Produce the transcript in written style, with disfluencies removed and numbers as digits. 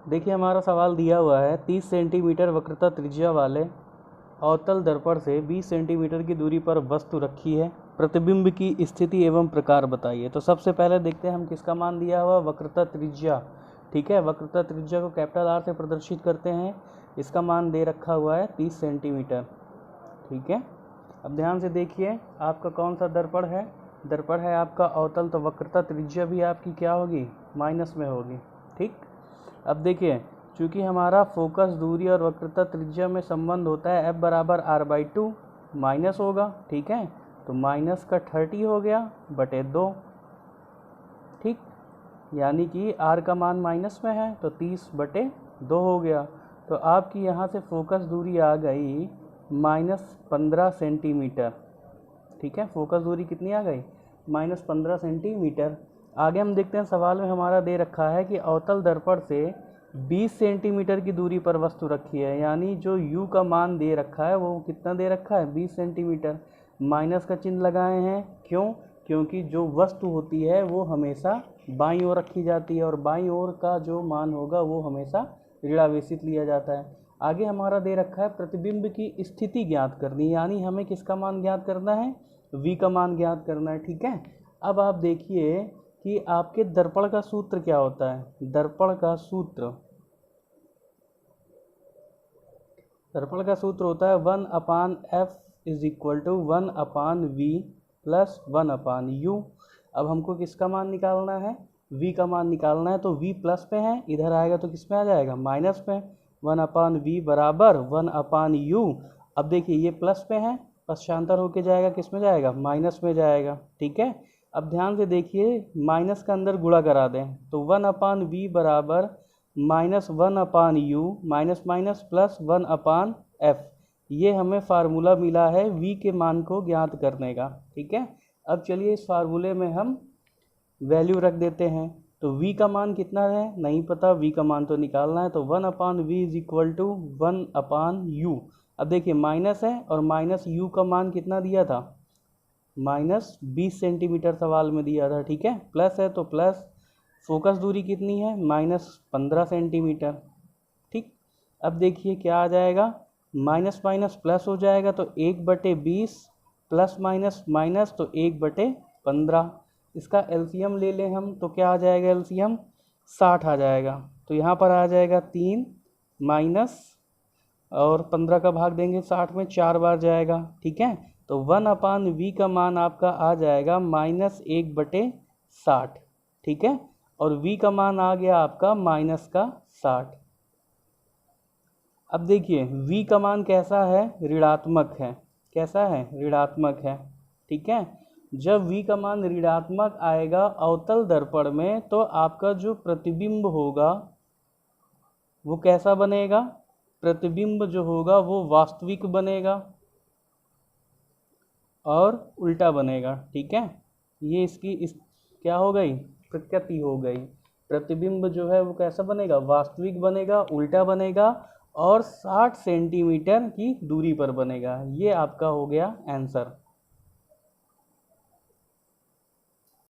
देखिए हमारा सवाल दिया हुआ है 30 सेंटीमीटर वक्रता त्रिज्या वाले अवतल दर्पण से 20 सेंटीमीटर की दूरी पर वस्तु रखी है, प्रतिबिंब की स्थिति एवं प्रकार बताइए। तो सबसे पहले देखते हैं हम किसका मान दिया हुआ, वक्रता त्रिज्या। ठीक है, वक्रता त्रिज्या को कैपिटल आर से प्रदर्शित करते हैं। इसका मान दे रखा हुआ है 30 सेंटीमीटर। ठीक है, अब ध्यान से देखिए आपका कौन सा दर्पण है, दर्पण है आपका अवतल, तो वक्रता त्रिज्या भी आपकी क्या होगी, माइनस में होगी। ठीक, अब देखिए चूँकि हमारा फोकस दूरी और वक्रता त्रिज्या में संबंध होता है F बराबर R/2 माइनस होगा। ठीक है, तो माइनस का 30 हो गया बटे 2। ठीक, यानी कि R का मान माइनस में है तो 30 बटे 2 हो गया। तो आपकी यहाँ से फोकस दूरी आ गई -15 सेंटीमीटर। ठीक है, फोकस दूरी कितनी आ गई, -15 सेंटीमीटर। आगे हम देखते हैं सवाल में हमारा दे रखा है कि अवतल दर्पण से 20 सेंटीमीटर की दूरी पर वस्तु रखी है, यानी जो U का मान दे रखा है वो कितना दे रखा है, 20 सेंटीमीटर। माइनस का चिन्ह लगाए हैं, क्यों, क्योंकि जो वस्तु होती है वो हमेशा बाईं ओर रखी जाती है और बाईं ओर का जो मान होगा वो हमेशा ऋणावेशित लिया जाता है। आगे हमारा दे रखा है प्रतिबिंब की स्थिति ज्ञात करनी, यानी हमें किसका मान ज्ञात करना है, V का मान ज्ञात करना है। ठीक है, अब आप देखिए कि आपके दर्पण का सूत्र क्या होता है, दर्पण का सूत्र होता है 1/f = 1/v + 1/u। अब हमको किसका मान निकालना है, v का मान निकालना है, तो v प्लस पे है, इधर आएगा तो किस में आ जाएगा, माइनस पे। 1/v बराबर 1/u। अब देखिए ये प्लस पे है, पश्चांतर होके जाएगा, किस में जाएगा, माइनस में जाएगा। ठीक है, अब ध्यान से देखिए माइनस का अंदर गुणा करा दें, तो 1/v बराबर -1/u minus minus plus 1/f। ये हमें फार्मूला मिला है v के मान को ज्ञात करने का। ठीक है, अब चलिए इस फार्मूले में हम वैल्यू रख देते हैं। तो v का मान कितना है नहीं पता, v का मान तो निकालना है, तो 1/v = 1/u। अब देखिए माइनस है और माइनस u का मान कितना दिया था, -20 सेंटीमीटर सवाल में दिया था। ठीक है, प्लस है तो प्लस, फोकस दूरी कितनी है, -15 सेंटीमीटर। ठीक, अब देखिए क्या आ जाएगा, माइनस माइनस प्लस हो जाएगा, तो 1/20 प्लस माइनस माइनस, तो 1/15। इसका एलसीएम ले लें हम तो क्या आ जाएगा, एलसीएम 60 आ जाएगा। तो यहाँ पर आ जाएगा 3 माइनस और 15 का भाग देंगे 60 में, 4 बार जाएगा। ठीक है, तो 1/v का मान आपका आ जाएगा -1/60। ठीक है, और v का मान आ गया आपका -60। अब देखिए v का मान कैसा है, ऋणात्मक है। कैसा है, ऋणात्मक है। ठीक है, जब v का मान ऋणात्मक आएगा अवतल दर्पण में, तो आपका जो प्रतिबिंब होगा वो कैसा बनेगा, प्रतिबिंब जो होगा वो वास्तविक बनेगा और उल्टा बनेगा। ठीक है, ये इसकी क्या हो गई, प्रकृति हो गई। प्रतिबिंब जो है वो कैसा बनेगा, वास्तविक बनेगा, उल्टा बनेगा और 60 सेंटीमीटर की दूरी पर बनेगा। ये आपका हो गया आंसर।